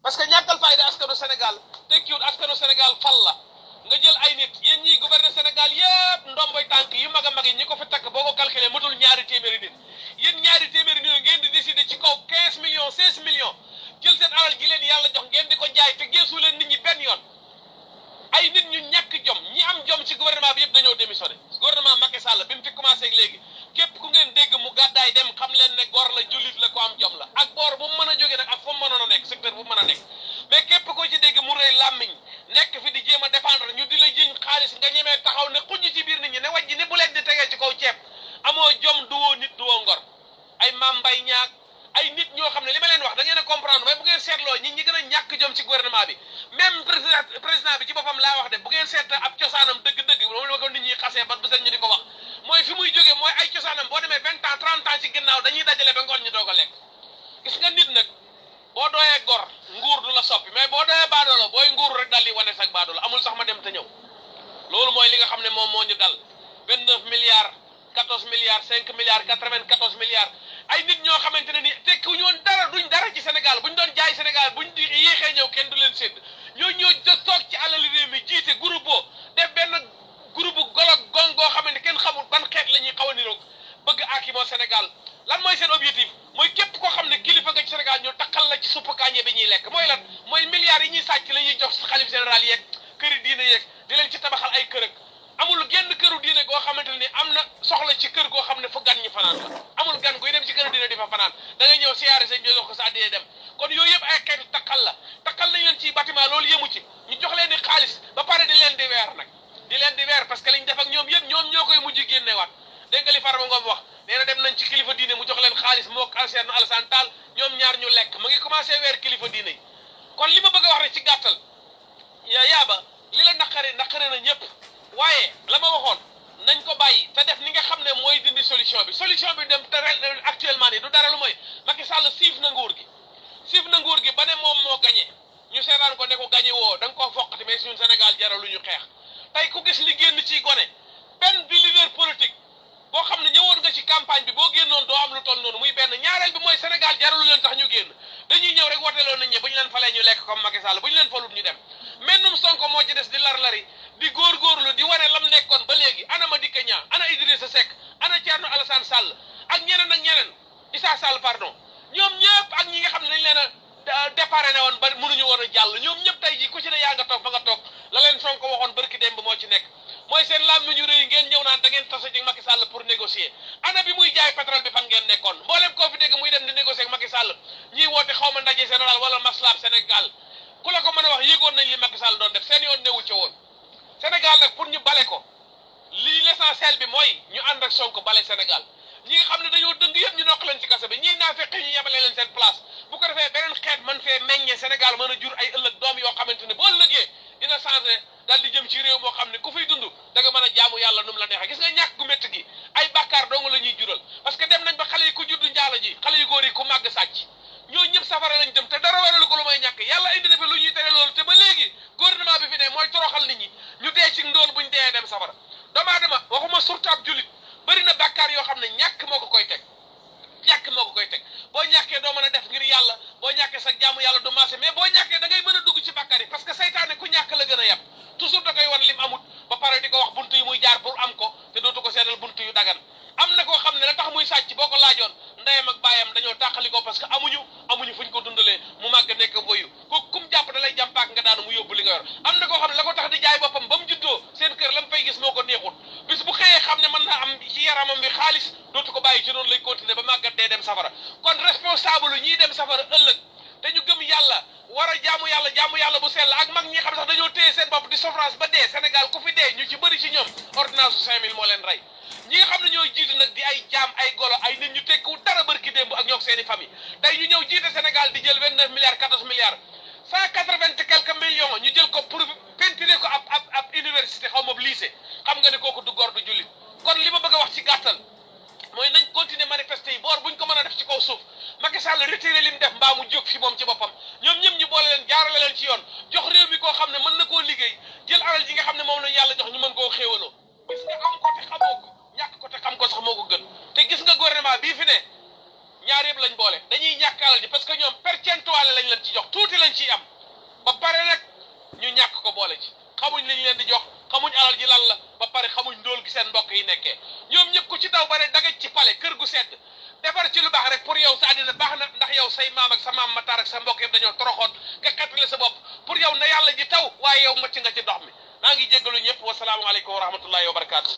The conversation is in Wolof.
parce que ñàkkal fayda askanu Sénégal tekkiwut askanu Sénégal fal la nga jël ay nit yéen ñiy gouverner Sénégal yépp ndomboy tànk yu mag a mag yi ñi ko fi takk boo ko calculé matul ñaari téeméeri nit yéen ñaari téeméeri nit ngeen di décider ci kaw 15 millions 16 millions jël seen alal gi leen yàlla jox ngeen di ko jaay te geesu leen nit ñi benn yoon ay nit ñu ñàkk jom ñi am jom ci gouvernement bi yëpp dañoo démissionné gouvernement Macky Sall bi mu fi commencé ak léegi képp ku ngeen dégg mu gàddaay dem xam leen ne góor la jullit la ko am jom la ak boor bu mu mën a jógee nag ak fu mu mënoon a nekk secteur bu mu mën a nekk mais képp ko ci dégg mu rëy làmmiñ nekk fi di jéem a défendre ñu di la jiñ xaalis nga ñemee taxaw ne xujj ci biir nit ñi ne wàjji ni bu leen di tegee ci kaw ceeb amoo jom duwoo nit duwoo ngor ay Mame Mbaye Niang ay nit ñoo xam ne li ma leen wax da ngeen a comprendre mais bu ngeen seetloo ñi gën a ñàkk jom ci gouvernement bi même président bi ci boppam laa wax de bu ngeen seet ab cosaanam dëgg-dëgg moom la ko nit ñi xasee ba bu set ñu di ko wax mooy fi muy jógee mooy ay cosaanam boo demee 20 ans 30 ans ci ginnaaw dañuy dajale ba ngoon ñu doog a lekk gis nga nit nag boo dooyee gor nguur du la soppi mais boo dooyee baadoolo booy nguur rek daal di wane sax baadoolo amul sax ma dem te ñëw loolu mooy li nga xam ne moom moo ñu dal 29 milliards 14 milliards 5 milliards 94 milliards ay nit ñoo xamante ne ni tekkiwuñu woon dara duñ dara ci Sénégal buñ doon jaay Sénégal buñ di yéexee ñëw kenn du leen sédd ñoo toog ci alal réew mi jiite groupe boo def benn groupe golo gong goo xam ne kenn xamul ban xeet la ñuy xaw a niroog bëgg aakimoo Sénégal lan mooy seen objectif mooy képp koo xam ne kilifa nga ci Sénégal ñu takkal la ci suppu kànje bi ñuy lekk mooy lan mooy milliards yi ñuy sàcc la ñuy jox xalif général yeeg këri diine yeeg di leen ci tabaxal ay kër ak amul genn këru diine goo xamante ne am na soxla ci kër goo xam ne fu gan ñi fanaan la amul gan guy dem ci këru diine di fa fanaan da ngay ñëw siyaare seen ñoo jox ko sa addiyee dem kon yooyu yëpp ay xeetu takkal la takkal nañ leen ci bâtiment loolu yëmu ci ñu jox leen di xaalis ba pare di leen di weer nag di leen di weer parce que liñ def ak ñoom yëpp ñoom ñoo koy mujj génnewaat dégg nga li Farba Ngom wax nee na dem nañ ci kilifa diine mu jox leen xaalis moo Cheikh Alassane Tall ñoom ñaar ñu lekk ma ngi commencé weer kilifa diine yi kon li ma bëgg a wax rek ci gàttal yaaba li la naqari na ñëpp waaye la ma waxoon nañ ko bàyyi te def ni nga xam ne mooy dindi solution bi dem te actuellement nii du dara lu mooy Macky Sall siif na nguur gi ba ne moom moo gagné ñu seetaan ko ne ko gagné woo da nga koo foqati mais suñu Sénégal jaralu ñu xeex tey ku gis li génn ciy gone benn di leader politique boo xam ne ñëwoon nga ci campagne bi boo génnoon doo am lu toll noonu muy benn ñaareel bi mooy Sénégal jaralu leen tax ñu génn dañuy ñëw rek woteeloon nañ ñe bu ñu leen falee ñu lekk comme Macky Sall bu ñu leen falut ñu dem mennum Sonko moo ci des di larlari di góorgóorlu di wane lam nekkoon ba léegi ana Madické Niang ana Idrissa Seck ana Thierno Alassane Sall ak ñeneen Issa Sall pardon ñoom ñëpp ak ñi nga xam ne dañ leen a déparé ne woon ba mënuñu woon a jàll ñoom ñëpp tey ji ku ci ne yaa nga toog fa nga toog la leen Sonko waxoon barki démb moo ci nekk mooy seen làmmiñ ñu rëy ngeen ñëw naan da ngeen tase ci Macky Sall pour négocier ana bi muy jaay pétrole bi fan ngeen nekkoon mboolem koo fi dégg muy dem di négocier ak Macky Sall ñiy woote xaw ma ndaje général wala maslab Sénégal ku la ko mën a wax yéegoon nañ li Macky Sall doon def seen yoon newu ci woon Sénégal nag pour ñu bale ko lii l'essentiel bi mooy ñu ànd ak Sonko bale Sénégal ñi nga xam ne dañoo dëng yëpp ñu nokk leen ci kaso bi ñii naa fexe ñu yemale leen seen place bu ko defee beneen xeet man fee meññee Sénégal mën a jur ay ëllëg doom yoo xamante ne boo ëllëgee dina changé daal di jëm ci réew moo xam ne ku fiy dund da nga mën a jaamu yàlla nu mu la neexee gis nga ñàkk gu métti gi ay bàkkaar dong la ñuy jural parce que dem nañ ba xale yi ku juddu njaalo ji xale yu góor yi ku màgg sàcc ñoo ñëpp safara lañ jëm te dara waralu ko lu may ñàkk yàlla indi na fi lu ñuy tere loolu te ba léegi gouvernement bi fi ne mooy toroxal nit ñi ñu dee ci ndóol buñ dee dem safara doomu aadama waxuma surtout ab julit bëri na bàkkaar yoo xam ne ñàkk moo ko koy teg boo ñàkkee doo mën a def ngir yàlla boo ñàkkee sa jaamu yàlla du marché mais boo ñàkkee da ngay mën a dugg ci bàkkaar yi parce que saytaane ku ñàkk la gën a yab toujours da koy wan lim amut ba pare di ko wax buntu yi muy jaar pour am ko te dootu ko seetal buntu yu dagan am na koo xam ne la tax muy sàcc boo ko laajoon ndeyam ak baayam dañoo tàqali ko parce que amuñu fuñ ko dundalee mu màgg nekk boyu ko kum jàpp da lay jàmpaak nga daanu mu yóbbu li nga yor am na koo xam ne la ko tax di jaay boppam ba mu juddoo seen kër la mu fay gis moo ko neexut bis bu xëyee xam ne mën naa am ci yaramam bi xaalis dootu ko bàyyi ci noonu lay continuer ba màggat dee dem safara kon responsable ñiy dem safara ëllëg te ñu gëm yàlla war a jaamu yàlla bu sell ak mag ñi xam sax dañoo téye seen bopp di souffrance ba dee Sénégal ku fi dee ñu ci bëri ci ñoom ordonnance su 5000 moo leen rey ñi nga xam ne ñooy jiite nag di ay jaam ay golo ay nit ñu tekkiwu dara barki démb ak ñoo seeni famille tey ñu ñëw jiite Sénégal di jël 29 milliards 14 milliards 180 et quelques millions ñu jël ko pour peinturer ko ab université xaw ma lycée xam nga ne kooku du góor du jullit kon li ma bëgg a wax ci gàttal mooy nañ continuer manifester yi boor buñ ko mën a def ci kaw suuf Macky Sall retiré li mu def mbaa mu jóg fi moom ci boppam ñoom ñëpp ñu boole leen jaarale leen ci yoon jox réew mi koo xam ne mën na koo liggéey jël alal ji nga xam ne moom lañu yàlla jox ñu mën koo xéewaloo gis nga am ko te xamoo ko ñàkk ko te xam ko sax moo ko gën te gis nga gouvernement bii fi ne ñaar yëpp lañ boole dañuy ñàkk alal ji parce que ñoom percentuel lañ leen ci jox tuuti lañ ciy am seen mbokk yi nekkee ñoom ñëpp ku ci daw ba ne dagaj ci pale kër gu sedd defar ci lu baax rek pour yow sa àddina baax na ndax yow say maam ak sa maam Matar ak sa mbokk yëpp dañoo toroxoon nga xettali sa bopp pour yow na yàlla ji taw waaye yow macc nga ci ndox mi maa ngi jéggalu ñëpp wasalaamualeykum wa rahmatullahi wa barakaatu.